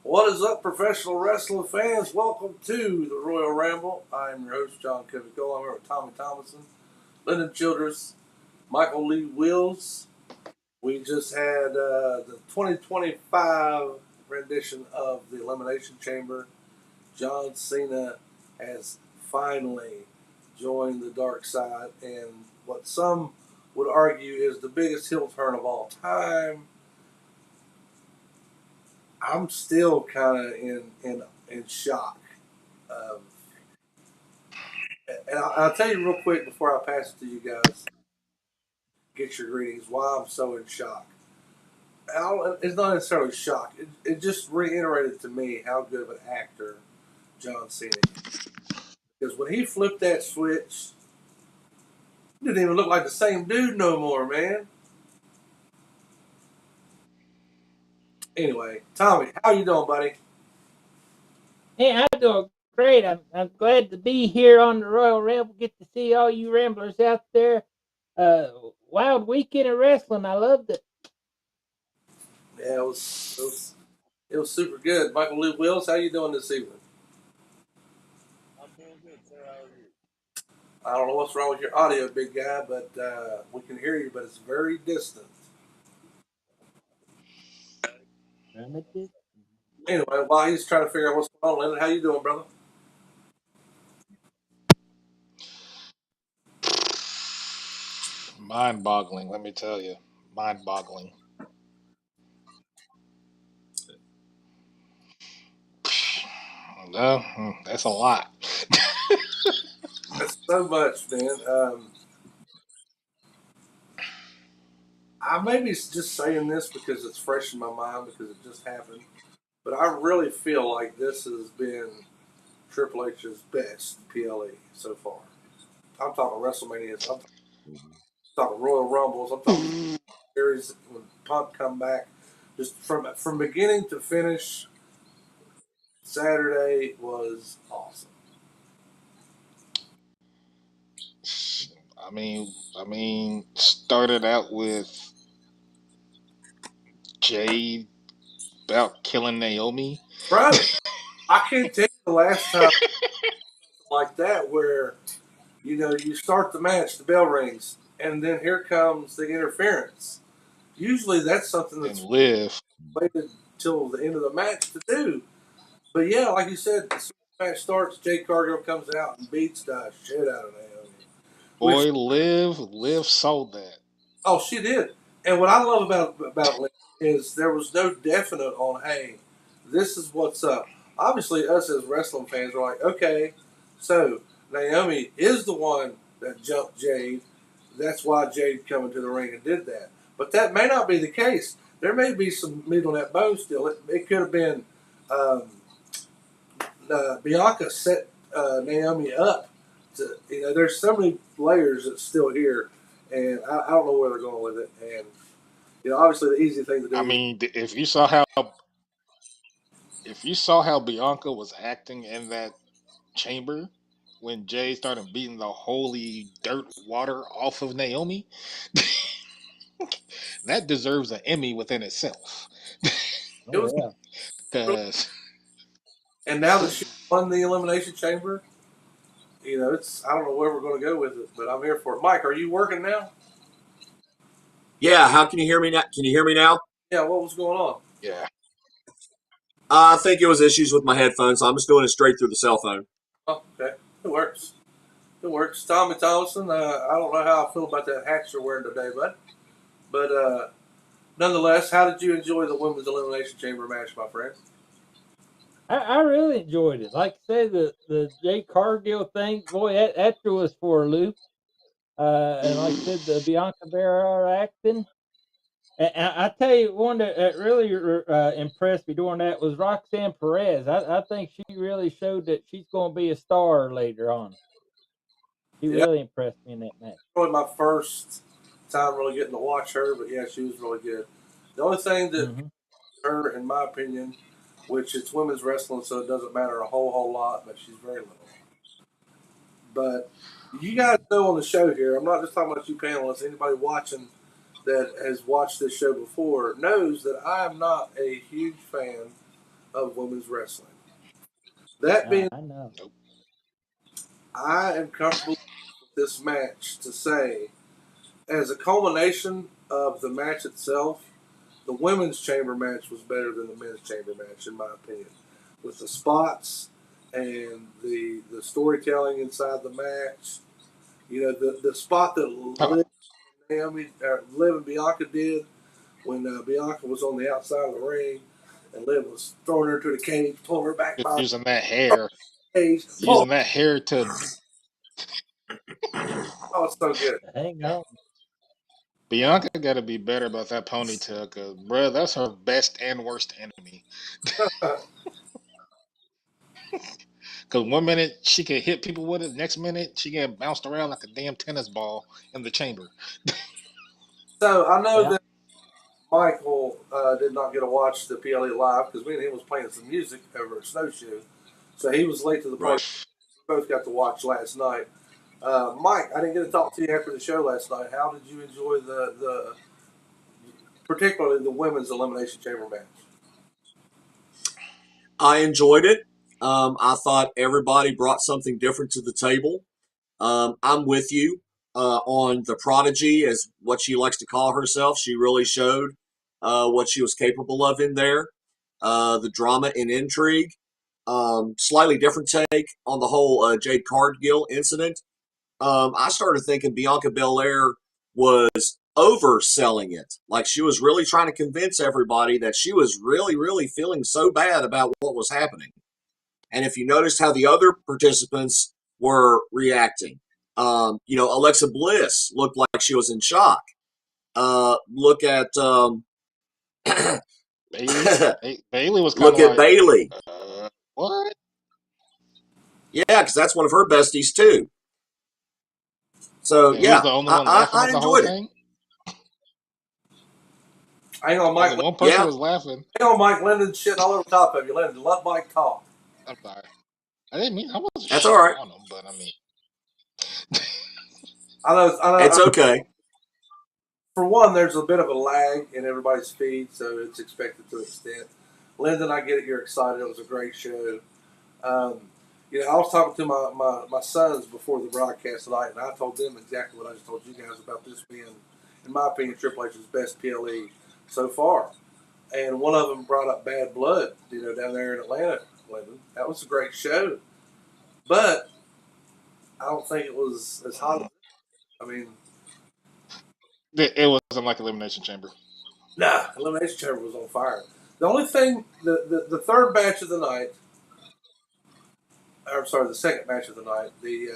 What is up, professional wrestling fans? Welcome to the Royal Ramble. I'm your host, John Kevin Cole. I'm here with Tommy Thomason, Lyndon Childress, Michael Lee Wills. We just had the 2025 rendition of the Elimination Chamber. John Cena has finally joined the dark side, and what some would argue is the biggest heel turn of all time. I'm still kind of in shock. Um, and I'll tell you real quick before I pass it to you guys, get your greetings, why I'm so in shock. It's not necessarily shock. It just reiterated to me how good of an actor John Cena is. Because when he flipped that switch, he didn't even look like the same dude no more, man. Anyway, Tommy, how you doing, buddy? Hey, I'm doing great. I'm glad to be here on the Royal Ramble. Get to see all you ramblers out there. Wild weekend of wrestling. I loved it. Yeah, it was super good. Michael Lee Wills, how you doing this evening? I'm doing good, sir. How are you? I don't know what's wrong with your audio, big guy, but we can hear you, but it's very distant. Anyway, while he's trying to figure out what's going on, Leonard, how you doing, brother? Mind-boggling, let me tell you. Mind-boggling. No, that's a lot. That's so much, man. I may be just saying this because it's fresh in my mind because it just happened, but I really feel like this has been Triple H's best PLE so far. I'm talking WrestleManias. I'm talking Royal Rumbles. I'm talking series when Punk come back. Just from beginning to finish, Saturday was awesome. Started out with Jade about killing Naomi. Bro, I can't tell you the last time like that where you start the match, the bell rings, and then here comes the interference. Usually that's something And that's Liv. waited till the end of the match to do. But yeah, like you said, as soon as the match starts, Jade Cargill comes out and beats the shit out of Naomi. Boy, Liv sold that. Oh, she did. And what I love about Lynn is there was no definite on, hey, this is what's up. Obviously, us as wrestling fans are like, okay, so Naomi is the one that jumped Jade. That's why Jade come into the ring and did that. But that may not be the case. There may be some meat on that bone still. It could have been um, Bianca set Naomi up. There's so many layers that's still here, and I don't know where they're going with it. And obviously the easy thing to do. I mean, if you saw how Bianca was acting in that chamber when Jay started beating the holy dirt water off of Naomi, that deserves an Emmy within itself. It was, Because and now that she won the Elimination Chamber, it's I don't know where we're going to go with it, but I'm here for it. Mike, are you working now? Yeah, how can you hear me now? Can you hear me now? Yeah, what was going on? yeah, I think it was issues with my headphones, so I'm just doing it straight through the cell phone. Oh, okay, it works. It works. Tommy Thompson, I don't know how I feel about that hat you're wearing today, bud, but nonetheless, how did you enjoy the women's elimination chamber match, my friend? I really enjoyed it. Like I said, the Jay Cargill thing, boy, that threw us for a loop. And like I said, the Bianca Belair acting. And I tell you, one that really impressed me during that was Roxanne Perez. I think she really showed that she's going to be a star later on. She Yeah, really impressed me in that match. probably my first time really getting to watch her, but yeah, she was really good. The only thing that Hmm. her, in my opinion, which it's women's wrestling, so it doesn't matter a whole lot, but she's very little. But you guys know on the show here, I'm not just talking about you panelists. Anybody watching that has watched this show before knows that I am not a huge fan of women's wrestling. That being, I know. Nope. I am comfortable with this match to say, as a culmination of the match itself, the women's chamber match was better than the men's chamber match, in my opinion, with the spots and the storytelling inside the match. You know, the spot that Oh, Liv and Bianca did when Bianca was on the outside of the ring and Liv was throwing her to the cage, pulling her back by using that the hair, cage. using that hair to Oh, it's so good. Hang on. Bianca got to be better about that ponytail, cause bruh, that's her best and worst enemy. Cause one minute she can hit people with it, next minute she get bounced around like a damn tennis ball in the chamber. So I know Yeah. that Michael did not get to watch the PLE live because me and him was playing some music over at Snowshoe. So he was late to the Right. party. We both got to watch last night. Mike, I didn't get to talk to you after the show last night. How did you enjoy the particularly the women's elimination chamber match? I enjoyed it. I thought everybody brought something different to the table. I'm with you on the prodigy, as what she likes to call herself. She really showed what she was capable of in there. The drama and intrigue. Slightly different take on the whole Jade Cargill incident. I started thinking Bianca Belair was overselling it. Like she was really trying to convince everybody that she was really, really feeling so bad about what was happening. And if you noticed how the other participants were reacting, Alexa Bliss looked like she was in shock. Look at Bailey, Bailey was kind look of at like, Bailey. what? Yeah, because that's one of her besties too. So And who's yeah, the only one I, laughing I, at I the whole enjoyed it. thing? Hang on, Mike. Only one person Yeah, was laughing. Hang on, Mike. Lyndon's shitting all over top of you. Lyndon, let Mike talk. I'm sorry. I wasn't that's all shitting right. on them, but I mean, I know. It's okay. For one, there's a bit of a lag in everybody's feed, so it's expected to an extent. Lyndon, I get it. You're excited. It was a great show. Um, I was talking to my sons before the broadcast tonight, and I told them exactly what I just told you guys about this being, in my opinion, Triple H's best PLE so far. And one of them brought up Bad Blood, down there in Atlanta. Lyndon. That was a great show, but I don't think it was as hot as. I mean, it wasn't like Elimination Chamber. nah, Elimination Chamber was on fire. The only thing, the third match of the night, I'm sorry, the second match of the night, the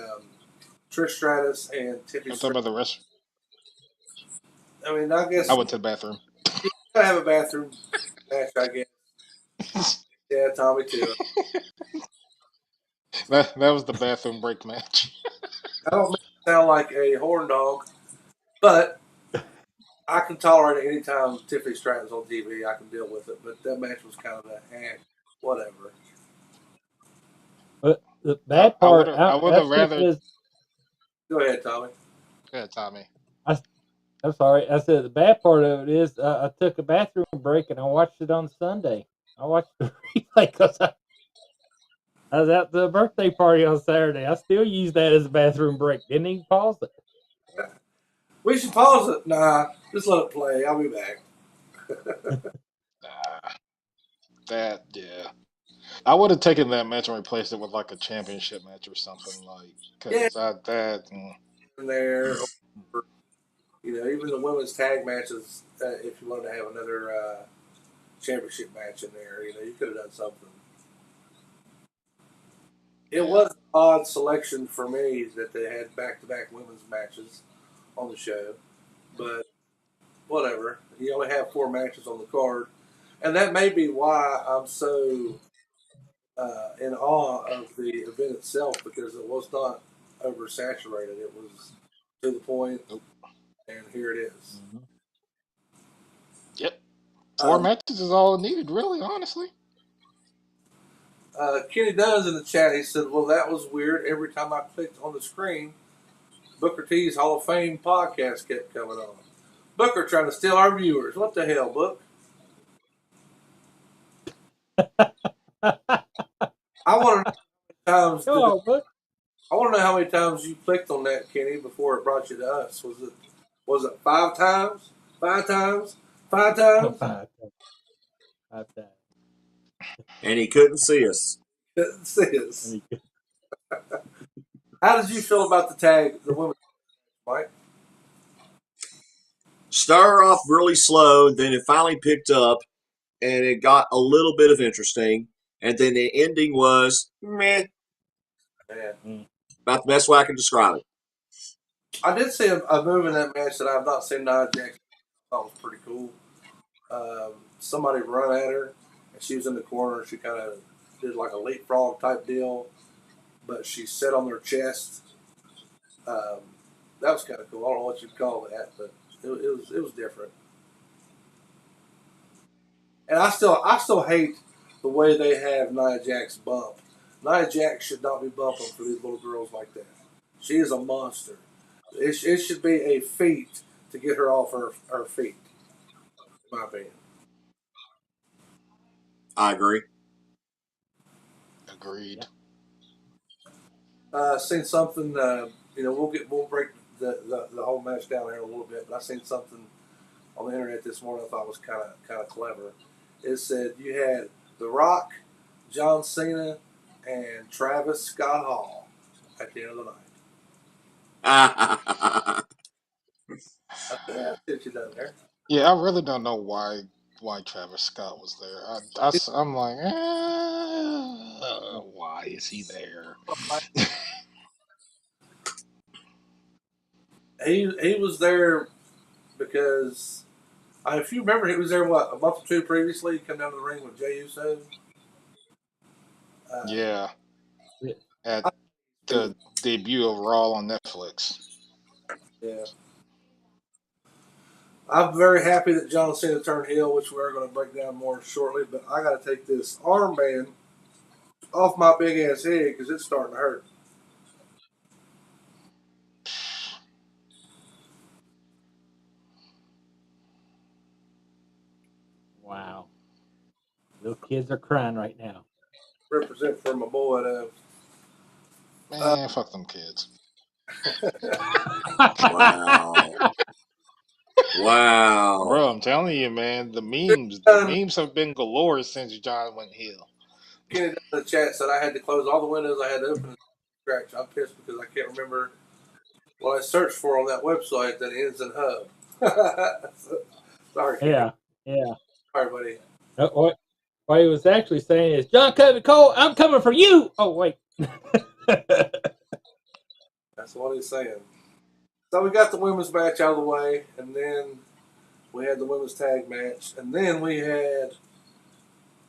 Trish Stratus and Tiffany I'm talking Stratton. about the rest. I mean, I I guess went to the bathroom. you gotta have a bathroom match, I guess. Yeah, Tommy too. That was the bathroom break match. I don't mean to sound like a horn dog, but I can tolerate it anytime Tiffany Stratton's on TV. I can deal with it. But that match was kind of whatever. But the I, bad I would part, have I would I have still rather. says, Go ahead, Tommy. Yeah, Tommy. I, I'm sorry. I said the bad part of it is I took a bathroom break and I watched it on Sunday. I watched the replay because I was at the birthday party on Saturday. I still use that as a bathroom break. Didn't even pause it. We should pause it. Nah, just let it play. I'll be back. Nah, that yeah. I would have taken that match and replaced it with like a championship match or something like. Yeah, Cause I that. in there. Or, even the women's tag matches. If you wanted to have another championship match in there, you could have done something. It Yeah. was an odd selection for me that they had back-to-back women's matches on the show, but whatever. You only have 4 matches on the card, and that may be why I'm so in awe of the event itself, because it was not oversaturated. It was to the point, Nope. and here it is. Mhm. Yep. 4 Um, matches is all needed, really, honestly. Kenny Dunn's in the chat. He said, "Well, that was weird. Every time I clicked on the screen, Booker T's Hall of Fame podcast kept coming on. Booker trying to steal our viewers. What the hell, Book? I want to know how many times Come on, Book. I want to know how many times you clicked on that, Kenny, before it brought you to us. Was it 5 times? 5 times? 5 times? 5 times. And he couldn't see us. It says. How did you feel about the women, Mike? Started off really slow, then it finally picked up, and it got a little bit of interesting. And then the ending was meh, Man. about the best way I can describe it. I did see a move in that match that I've not seen Nia Jax. I thought was pretty cool. Somebody run at her, and she was in the corner. She kind of did like a leapfrog type deal, but she sat on their chest. That was kind of cool. I don't know what you'd call that, but it was different. And I still hate the way they have Nia Jax bump. Nia Jax should not be bumping for these little girls like that. She is a monster. It should be a feat to get her off her feet, in my opinion. I agree. Agreed. Seen something. We'll break the whole match down here in a little bit, but I seen something on the internet this morning I thought was kind of clever. It said you had The Rock, John Cena, and Travis Scott Hall at the end of the night. That's what you done there. Yeah, I really don't know why Travis Scott was there. I'm like, why is he there? He was there because if you remember, he was there a month or two previously. He come down to the ring with Jey Uso. Yeah, Yeah. at the debut of Raw on Netflix. Yeah. I'm very happy that John Cena turned heel, which we're going to break down more shortly. But I got to take this armband off my big ass head because it's starting to hurt. Wow. Little kids are crying right now. Represent for my boy, though. Man, fuck them kids. Wow. Wow. Bro, I'm telling you, man, the memes have been galore since John went heel. Kenny down in the chat said I had to close all the windows. I had to open the scratch. I'm pissed because I can't remember what I searched for on that website that ends in hub. Sorry, Kenny. Yeah. Sorry, buddy. What he was actually saying is, John Cole, I'm coming for you. Oh, wait. That's what he's saying. So we got the women's match out of the way, and then we had the women's tag match, and then we had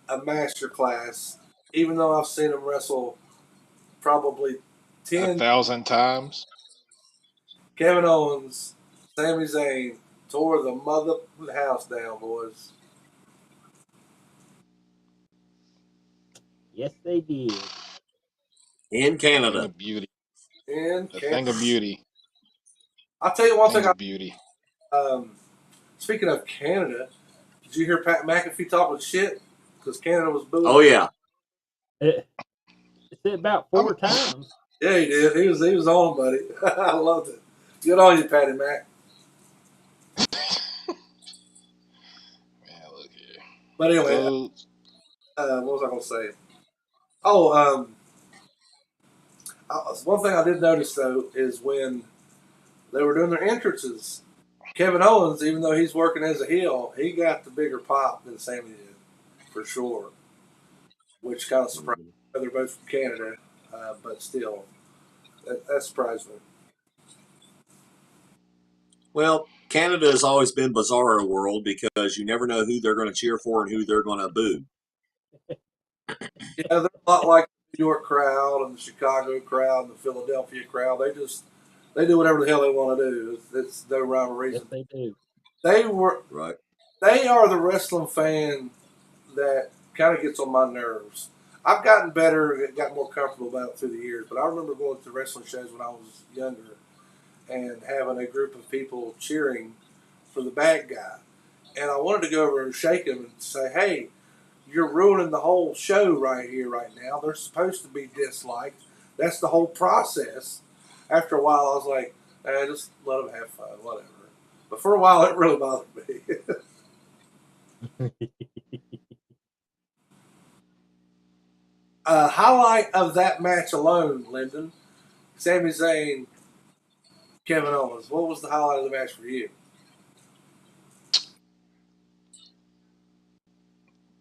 a master class. Even though I've seen them wrestle probably 10, 1,000 times. Kevin Owens, Sami Zayn tore the mother house down, boys. Yes, they did. In Thing Canada. of beauty. And A thing of beauty. I'll tell you one Thing thing. of beauty. Speaking of Canada, did you hear Pat McAfee talking shit? Because Canada was booing. Oh yeah. It said about 4 times. Yeah, he did. He was on, buddy. I loved it. Good on you, Patty Mac. Man, look here. But anyway, what was I going to say? Oh, one thing I did notice though is when they were doing their entrances, Kevin Owens, even though he's working as a heel, he got the bigger pop than Sammy did, for sure. Which kind of surprised me. They're both from Canada, but still, that surprised me. Well, Canada has always been bizarro world because you never know who they're going to cheer for and who they're going to boo. Yeah, they're a lot like the New York crowd and the Chicago crowd and the Philadelphia crowd. They do whatever the hell they want to do. It's no rhyme or reason. Yes, they do. They were Right. they are the wrestling fan that kind of gets on my nerves. I've gotten better, got more comfortable about it through the years, but I remember going to wrestling shows when I was younger and having a group of people cheering for the bad guy. And I wanted to go over and shake him and say, hey, you're ruining the whole show right here, right now. They're supposed to be disliked. That's the whole process. After a while, I was like, just let them have fun, whatever. But for a while, it really bothered me. Highlight of that match alone, Lyndon, Sami Zayn, Kevin Owens. What was the highlight of the match for you?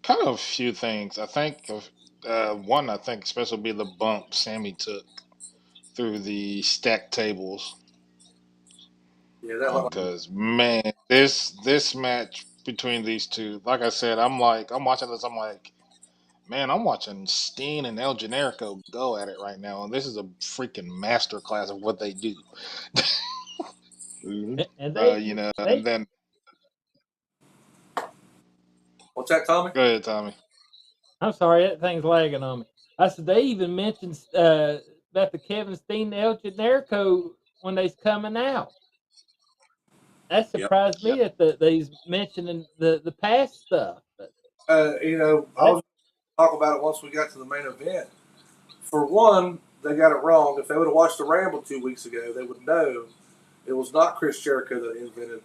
Kind of a few things. I think of one. I think especially be the bump Sammy took through the stacked tables. Yeah, that looked Because man, this match between these two, like I said, I'm watching this. I'm like, man, I'm watching Steen and El Generico go at it right now, and this is a freaking masterclass of what they do. Mm-hmm. And And then what's that, Tommy? go ahead, Tommy. I'm sorry, that thing's lagging on me. I said they even mentioned about the Kevin Steen El Generico when they's coming out. That surprised me that they's mentioning the past stuff. But I was talk about it once we got to the main event. For one, they got it wrong. If they would have watched the Ramble 2 weeks ago, they would know it was not Chris Jericho that invented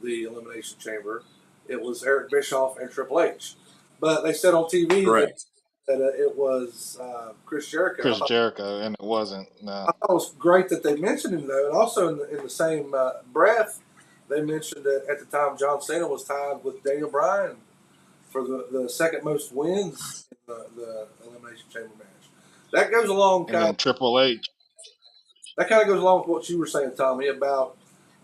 the Elimination Chamber. It was Eric Bischoff and Triple H. But they said on TV that it was Chris Jericho. Chris Jericho, and it wasn't. No. I thought it was great that they mentioned him, though. And also in the same breath, they mentioned that at the time John Cena was tied with Daniel Bryan for the second most wins in the Elimination Chamber match. That goes along and then Triple H. That kind of goes along with what you were saying, Tommy, about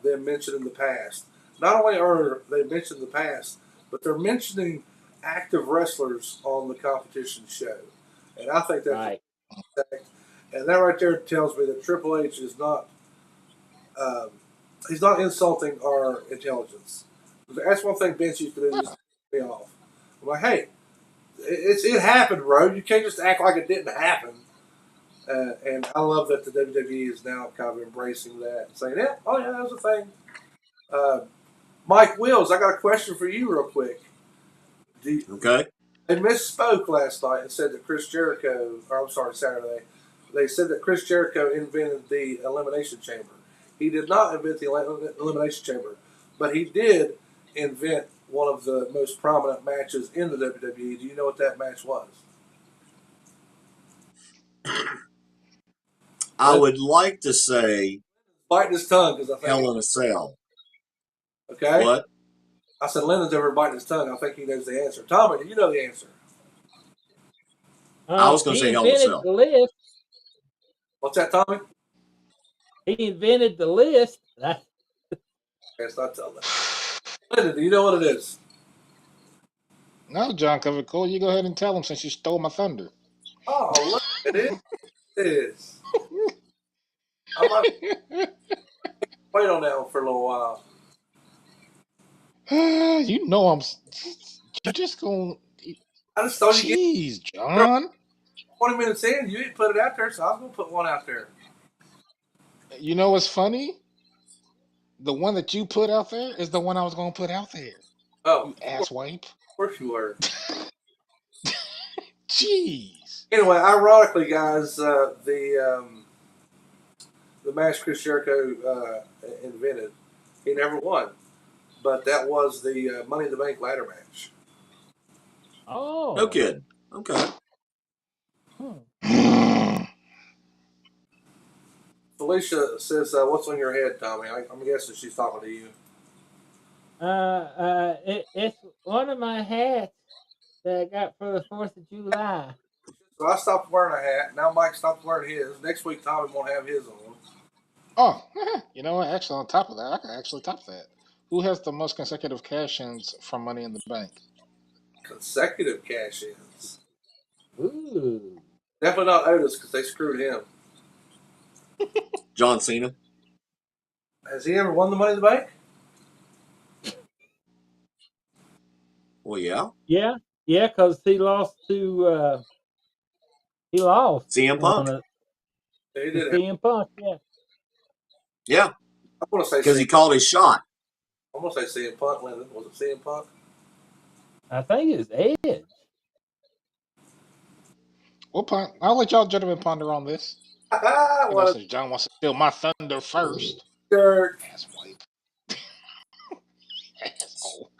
them mentioning the past. Not only are they mentioning the past, but they're mentioning active wrestlers on the competition show. And I think that's right. And that right there tells me that Triple H is not he's not insulting our intelligence. That's one thing Vince used to do, just me off. I'm like, hey, it happened, bro. You can't just act like it didn't happen. And I love that the WWE is now kind of embracing that and saying, yeah, oh yeah, that was a thing. Mike Wills, I got a question for you real quick. Okay. They misspoke last night and said that Chris Jericho, or I'm sorry, Saturday, they said that Chris Jericho invented the Elimination Chamber. He did not invent the Elimination Chamber, but he did invent one of the most prominent matches in the WWE. Do you know what that match was? I would like to say biting his tongue because I think Hell in a Cell. Okay. What? I said Lennon's over biting his tongue. I think he knows the answer. Tommy, do you know the answer? I was going to say Hell in a Cell. The list. What's that, Tommy? He invented the list. That's not telling that. Lyndon, do you know what it is? No, John Cool. You go ahead and tell him since you stole my thunder. Oh, look, it is. I might wait on that one for a little while. You know you just gonna. I just thought you Jeez, John. 20 minutes in, you didn't put it out there, so I was going to put one out there. You know what's funny? The one that you put out there is the one I was going to put out there. Oh. You asswipe. Of course you were. Jeez. Anyway, ironically, guys, the match Chris Jericho invented, he never won. But that was the Money in the Bank ladder match. Oh. No kidding. Okay. Felicia says, what's on your head, Tommy? I'm guessing she's talking to you. It's one of my hats that I got for the 4th of July. So I stopped wearing a hat. Now Mike stopped wearing his. Next week Tommy won't have his on. Oh, you know what? Actually, on top of that, I can actually top that. Who has the most consecutive cash-ins from Money in the Bank? Consecutive cash ins. Ooh. Definitely not Otis because they screwed him. John Cena. Has he ever won the Money in the Bank? Well, yeah. Yeah, yeah, because he lost CM one Punk. of Yeah, he to did have. CM Punk. Yeah, Yeah, I want to say because he CM. called his shot. I want to say CM Punk. Lyndon, was it CM Punk? I think it's Edge. I'll let y'all gentlemen ponder on this. What a Since John wants to steal my thunder first. jerk. Asswipe. Asshole.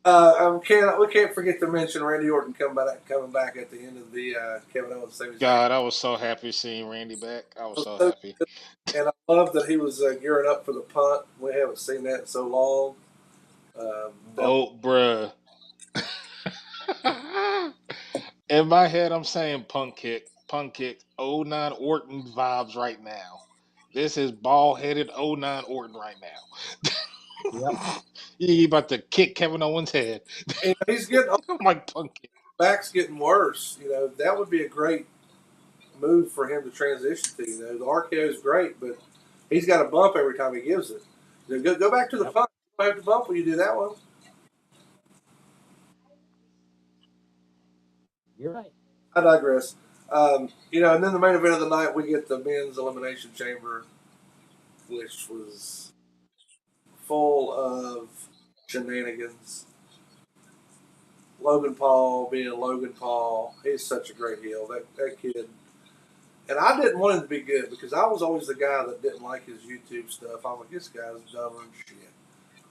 We can't forget to mention Randy Orton coming back at the end of the Kevin Owens semi. God, I was so happy seeing Randy back. I was so So happy. good. And I love that he was gearing up for the punt. We haven't seen that in so long. That Oh, bruh. In my head, I'm saying punk kick, '09 Orton vibes right now. This is ball headed '09 Orton right Yep. now. He about to kick Kevin Owens' head. and he's getting I'm like punk kick. back's getting worse. That would be a great move for him to transition to. The RKO is great, but he's got a bump every time he gives it. Go back to the Yep. punt. You don't have to bump when you do that one. You're right. I digress. And then the main event of the night, we get the men's elimination chamber, which was full of shenanigans. Logan Paul being Logan Paul, he's such a great heel. That kid, and I didn't want him to be good because I was always the guy that didn't like his YouTube stuff. I'm like, this guy's dumb and shit.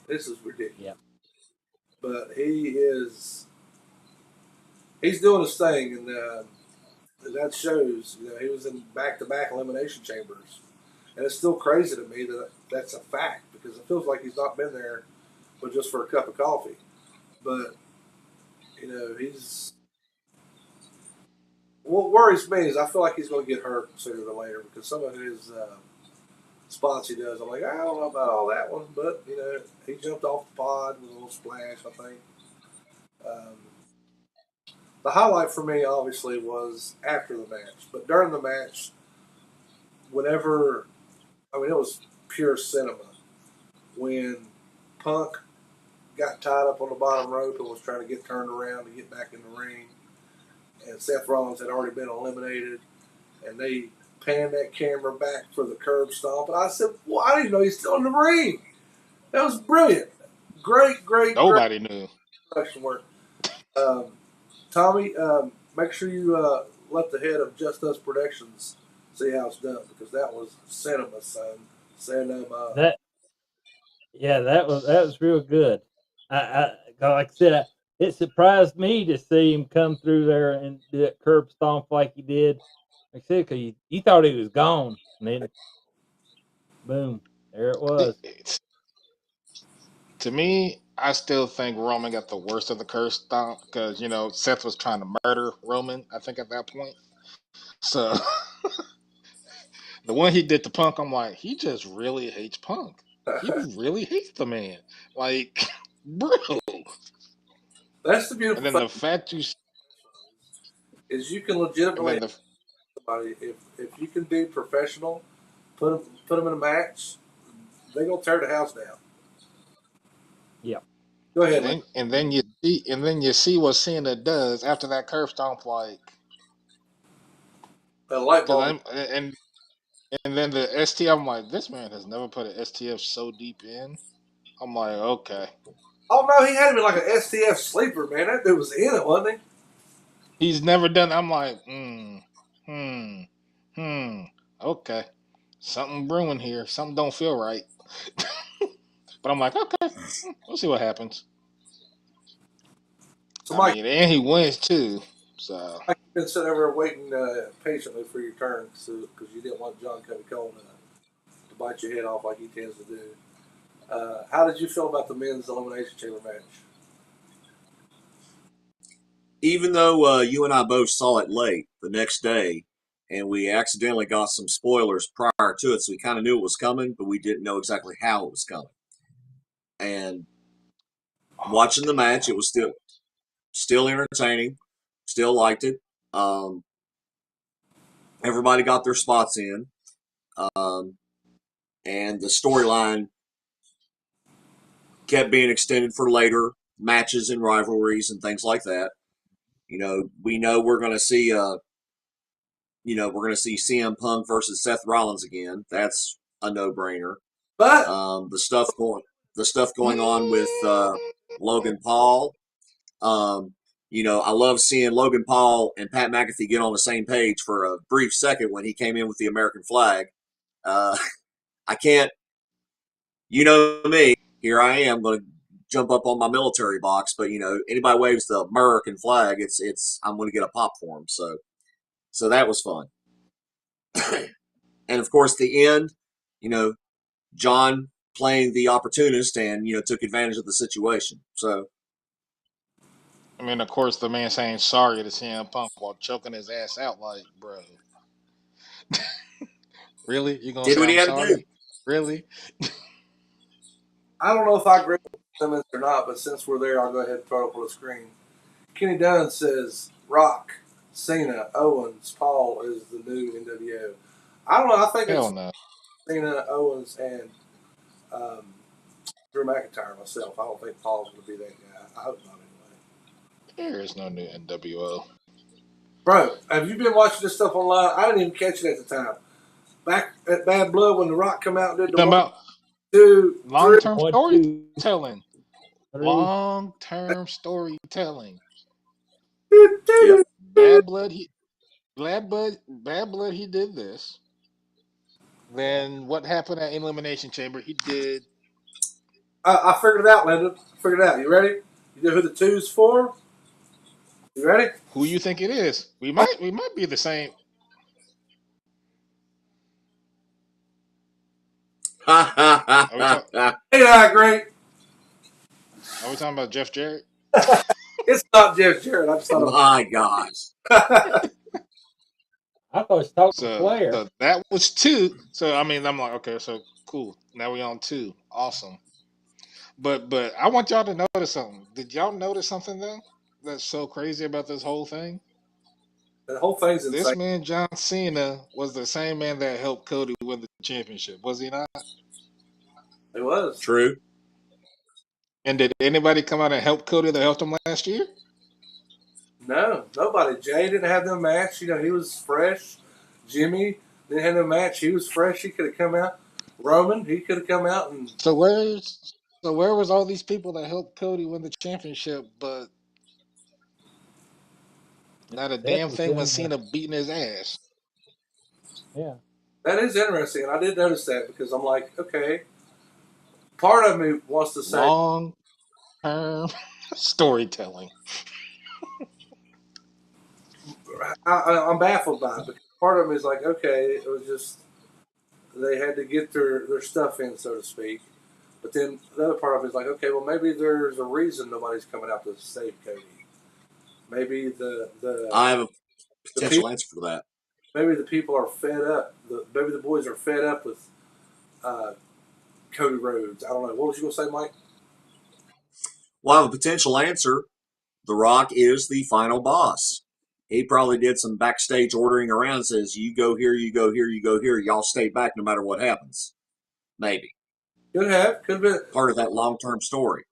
This is ridiculous. Yep. But he's doing his thing, and that shows. He was in back-to-back elimination chambers, and it's still crazy to me that that's a fact because it feels like he's not been there, but just for a cup of coffee. But he's what worries me is I feel like he's going to get hurt sooner than later because some of his spots he does, I'm like, I don't know about all that one, but he jumped off the pod with a little splash, I think. Um, the highlight for me, obviously, was after the match, but during the match, whenever it was pure cinema when Punk got tied up on the bottom rope and was trying to get turned around to get back in the ring, and Seth Rollins had already been eliminated, and they panned that camera back for the curb stomp, and I said, "Well, I didn't know he's still in the ring." That was brilliant. Great, great, great Nobody knew. production work. Um, Tommy, make sure you let the head of Just Us Productions see how it's done because that was cinema, son. Cinema. That that was real good. Like I said, it surprised me to see him come through there and do that curb stomp like he did. Like I said, because you thought he was gone, and then boom, there it was. To me, I still think Roman got the worst of the curse stomp because Seth was trying to murder Roman. I think at that point. So the one he did to Punk, I'm like, he just really hates Punk. He really hates the man. Like, bro. That's the And beautiful then thing the fact you, is you can and legitimately then have the somebody if you can be professional, put them in a match, they gonna tear the house down. Yep. Go ahead, Lynn. and then you see what Cena does after that curve stomp, like, A light because bulb. and then the ST, I'm like, this man has never put an STF so deep in. I'm like, okay. Oh no, he had to be like an STF sleeper, man. That dude was in it, wasn't he? He's never done. I'm like, hmm, hmm. Okay, something brewing here. Something don't feel right. But I'm like, okay, we'll see what happens. So I Mike, mean, and he wins too. So you've been sitting over waiting patiently for your turn, because you didn't want John Cody Cole to bite your head off like he tends to do. How did you feel about the men's elimination chamber match? Even though you and I both saw it late the next day, and we accidentally got some spoilers prior to it, so we kind of knew it was coming, but we didn't know exactly how it was coming. And Oh, watching the match, it was still entertaining, still liked it. Um, Everybody got their spots in, um, and the storyline kept being extended for later matches and rivalries and things like that. We know we're going to see we're going to see CM Punk versus Seth Rollins again. That's a no-brainer. But The stuff going on with Logan Paul. Um, I love seeing Logan Paul and Pat McAfee get on the same page for a brief second when he came in with the American flag. Uh, I can't, you know me. Here I am going to jump up on my military box, but anybody waves the American flag, it's I'm going to get a pop for him. So that was fun. And of course, the end, you know, John playing the opportunist and took advantage of the situation. So I mean, of course, the man saying sorry to CM Punk while choking his ass out. Like, bro, really? You gonna did say what he I'm had to do. sorry? Really? I don't know if I agree with Simmons or not, but since we're there, I'll go ahead and throw it up on the screen. Kenny Dunn says Rock, Cena, Owens, Paul is the new NWO. I don't know. I think Hell it's no. Cena, Owens, and um, Drew McIntyre myself. I don't think Paul's going to be that guy. I hope not anyway. There is no new NWO. Bro, have you been watching this stuff online? I didn't even catch it at the time. Back at Bad Blood when The Rock come out and did You the talking one, about two, long three. term 1, 2, 3. storytelling? Long term storytelling. Yep. Bad blood. Bad blood. He did this. Then what happened at Elimination Chamber? He did. I figured it out, Linda. Figured it out. You ready? You know who the two's for? You ready? Who you think it is? We might be the same. Are we talking? Hey, I agree. Are we talking about Jeff Jarrett? It's not Jeff Jarrett. I just thought My gosh. of I thought he was talking Flair. So that was two. So I mean, I'm like, okay, so cool. Now we on two. Awesome. But I want y'all to notice something. Did y'all notice something though? That's so crazy about this whole thing. the whole thing's This insane. man John Cena was the same man that helped Cody win the championship, was he not? It was. True. And did anybody come out and help Cody that helped him last year? No, nobody. Jay didn't have no match. He was fresh. Jimmy didn't have no match. He was fresh. He could have come out. Roman, he could have come out and So where was all these people that helped Cody win the championship, but not a Seth damn was thing when in the Cena beating his ass. yeah. that is interesting. And I did notice that because I'm like, okay, part of me wants to say Long term storytelling. I'm baffled by it because part of me is like, okay, it was just they had to get their stuff in, so to speak. But then the other part of it is like, okay, well maybe there's a reason nobody's coming out to save Cody. Maybe I have a the potential people answer for that. maybe the people are fed up. Maybe the boys are fed up with uh, Cody Rhodes. I don't know. What was you gonna say, Mike? Well, I have a potential answer. The Rock is the final boss. He probably did some backstage ordering around, says, you go here, you go here, you go here. Y'all stay back no matter what happens. Maybe. Could Part of that long term story.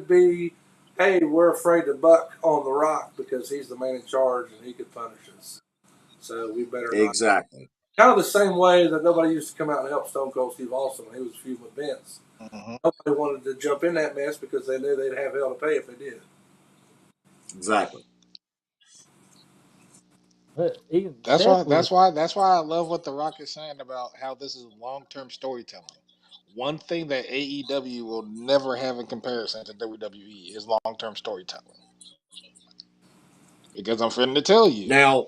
be. Hey, we're afraid to buck on the Rock because he's the man in charge and he could punish us. So we better not. Exactly. Kind of the same way that nobody used to come out and help Stone Cold Steve Austin when he was feuding with Vince. Hmm. Nobody wanted to jump in that mess because they knew they'd have hell to pay if they did. Exactly. But even That's Seth why. was That's why I love what The Rock is saying about how this is long term storytelling. One thing that AEW will never have in comparison to WWE is long term storytelling. Because I'm finna to tell you. Now,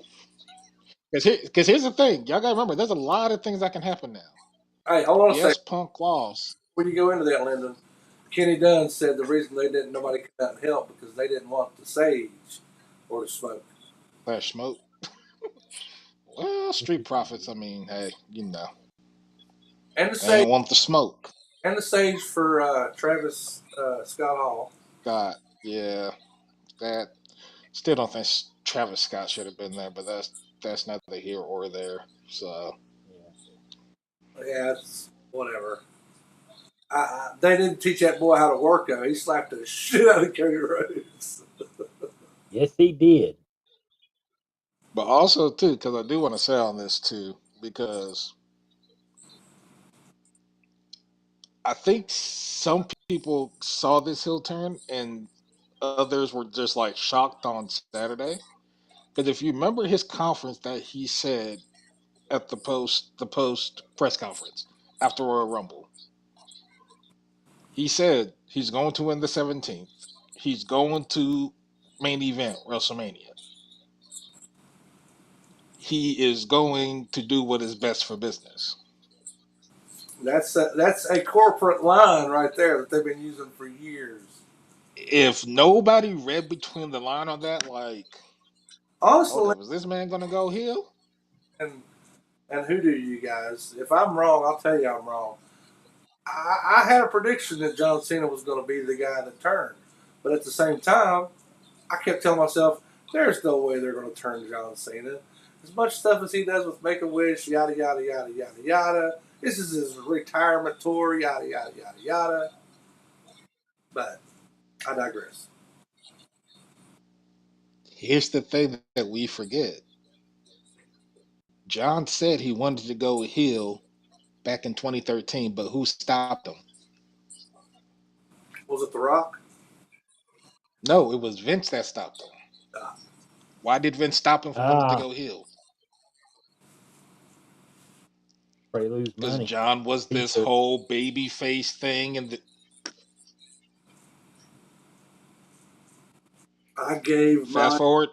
Because here's the thing, y'all gotta remember, there's a lot of things that can happen now. Hey, hold on a second. Yes, Punk lost. When you go into that, Lyndon, Kenny Dunn said the reason nobody come out and help because they didn't want the sage or the smoke. Flash smoke. Well, Street Profits. I mean, hey, And the they sage ain't want the smoke. for Travis Scott Hall. God, yeah, that. Still don't think Travis Scott should have been there, but that's neither here or there. So Yeah. Yeah, it's whatever. They didn't teach that boy how to work though. He slapped the shit out of Cody Rhodes. Yes, he did. but also too, because I do want to say on this too, because I think some people saw this heel turn and others were just like shocked on Saturday. Because if you remember his conference that he said at the post press conference after Royal Rumble, he said he's going to win the 17th. He's going to main event WrestleMania. He is going to do what is best for business. That's a corporate line right there that they've been using for years. If nobody read between the line on that, like, hold Honestly, up, is this man going to go heel? and and who do you guys? If I'm wrong, I'll tell you I'm wrong. I had a prediction that John Cena was going to be the guy that turned, but at the same time, I kept telling myself, "There's no way they're going to turn John Cena. As much stuff as he does with Make a Wish, yada yada yada yada yada. This is his retirement tour, yada yada yada yada." But I digress. Here's the thing that we forget. John said he wanted to go heel back in 2013, but who stopped him? Was it The Rock? No, it was Vince that stopped him. Uh, Why did Vince stop him from wanting to Ah, go heel? pray lose Because money. John was He this took. whole baby face thing, and I gave fast my forward,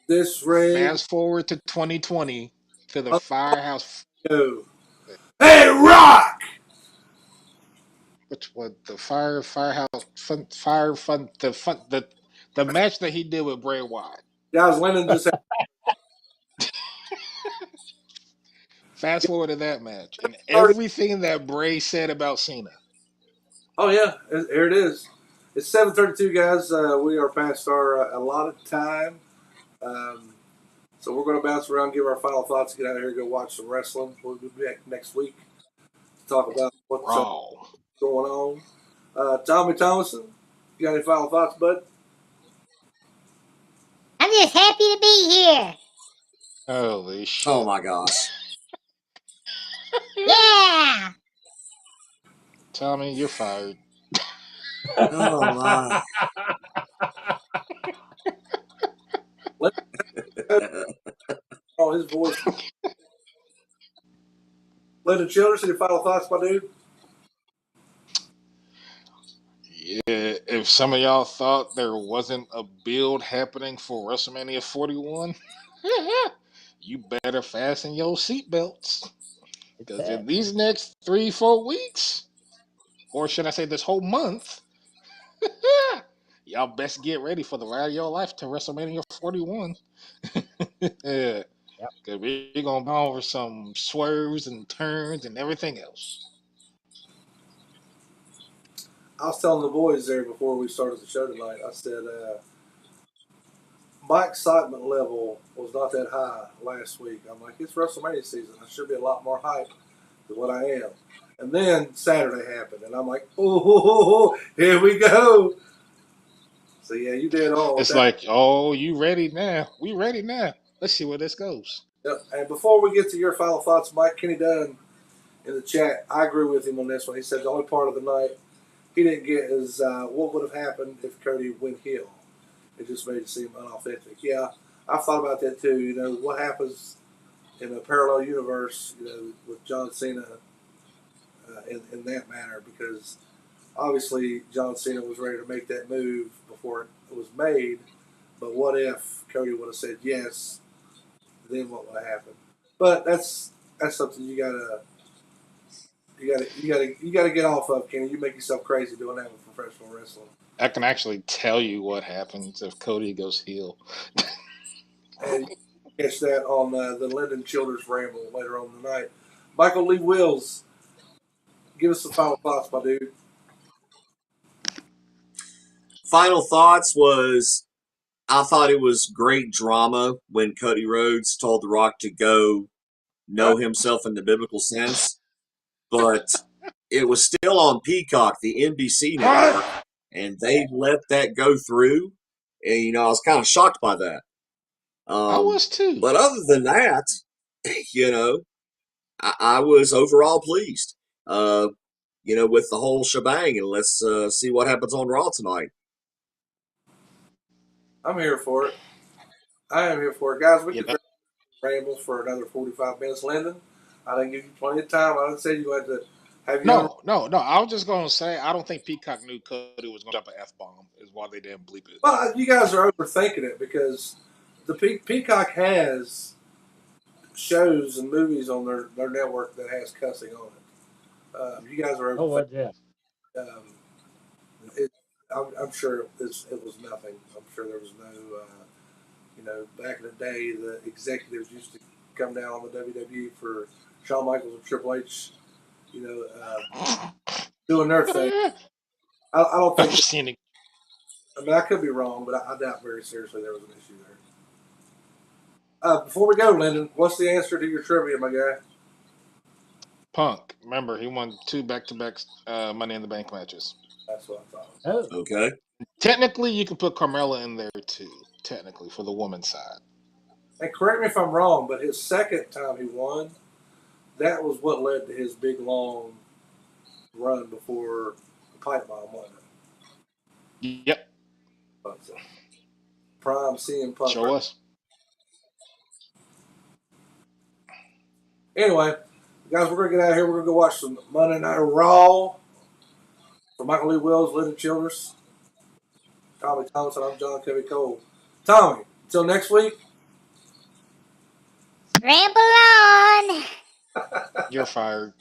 this ring fast forward to 2020 to the a firehouse. go. Hey, Rock! Which was the firehouse fire fun the match that he did with Bray Wyatt. Guys, Lennon just had Fast forward to that match and 30. everything that Bray said about Cena. Oh, yeah, here it is. It's 7:32, guys. We are past our allotted time. Um, so we're going to bounce around, give our final thoughts, get out of here, go watch some wrestling. We'll be back next week to talk about what's Raw. going on. Tommy Thomason, you got any final thoughts, bud? I'm just happy to be here. Holy Oh shit. my gosh. Yeah. Tommy, you're fired. Oh my. Let all his voice. Lennon Childers, any final thoughts, my dude? Yeah, if some of y'all thought there wasn't a build happening for WrestleMania 41, you better fasten your seatbelts. It's Because in happening. these next 3, 4 weeks, or should I say this whole month, y'all best get ready for the ride of your life to WrestleMania 41. Yeah, Yep. because we're going to go over some swerves and turns and everything else. I was telling the boys there before we started the show tonight. I said my excitement level was not that high last week. I'm like, it's WrestleMania season. I should be a lot more hyped than what I am. And then Saturday happened, and I'm like, oh, here we go. So yeah, you did all with It's that. like, oh, you ready now? We ready now. Let's see where this goes. Yep. And before we get to your final thoughts, Mike Kenny Dunn in the chat, I agree with him on this one. He said the only part of the night he didn't get is what would have happened if Cody went heel. It just made it seem unauthentic. Yeah, I've thought about that too. You know, what happens in a parallel universe, you know, with John Cena in that manner, because obviously John Cena was ready to make that move before it was made. But what if Cody would have said yes? Then what would have happened? But that's something you gotta You gotta get off of Kenny. You make yourself crazy doing that with professional wrestling. I can actually tell you what happens if Cody goes heel. And you catch that on the Lyndon Childers Ramble later on tonight. Michael Lee Wills, give us some final thoughts, my dude. Final thoughts was I thought it was great drama when Cody Rhodes told The Rock to go know himself in the biblical sense, but it was still on Peacock, the NBC network, and they let that go through. And I was kind of shocked by that. I was too. But other than that, you know, I was overall pleased. With the whole shebang, and let's see what happens on Raw tonight. I'm here for it. I am here for it, guys. We You could know, ramble for another 45 minutes, Lyndon. I didn't give you plenty of time. I didn't say you had to have you on. no. I was just gonna say I don't think Peacock knew Cody was gonna drop an F bomb. Is why they didn't bleep it. Well, you guys are overthinking it because the Peacock has shows and movies on their network that has cussing on it. You guys are Oh, overthinking. what? Yeah. Um, it, I'm sure it was nothing. I'm sure there was no. Back in the day, the executives used to come down on the WWE for Shawn Michaels and Triple H. Doing their thing. I don't I've think. seen it. I mean, I could be wrong, but I doubt very seriously there was an issue there. Before we go, Lyndon, what's the answer to your trivia, my guy? Punk. Remember, he won 2 back-to-back Money in the Bank matches. That's what I thought. Oh, Okay. Technically, you can put Carmella in there too. Technically, for the woman's side. And correct me if I'm wrong, but his second time he won, that was what led to his big long run before the pipe bomb, wasn't Yep. it? Prime CM Punk. Show us. Anyway, guys, we're gonna get out of here. We're gonna go watch some Monday Night Raw. For Michael Lee Wills, Lyndon Childers, Tommy Thompson, I'm John Kevin Cole. Tommy, until next week. Ramble on. You're fired.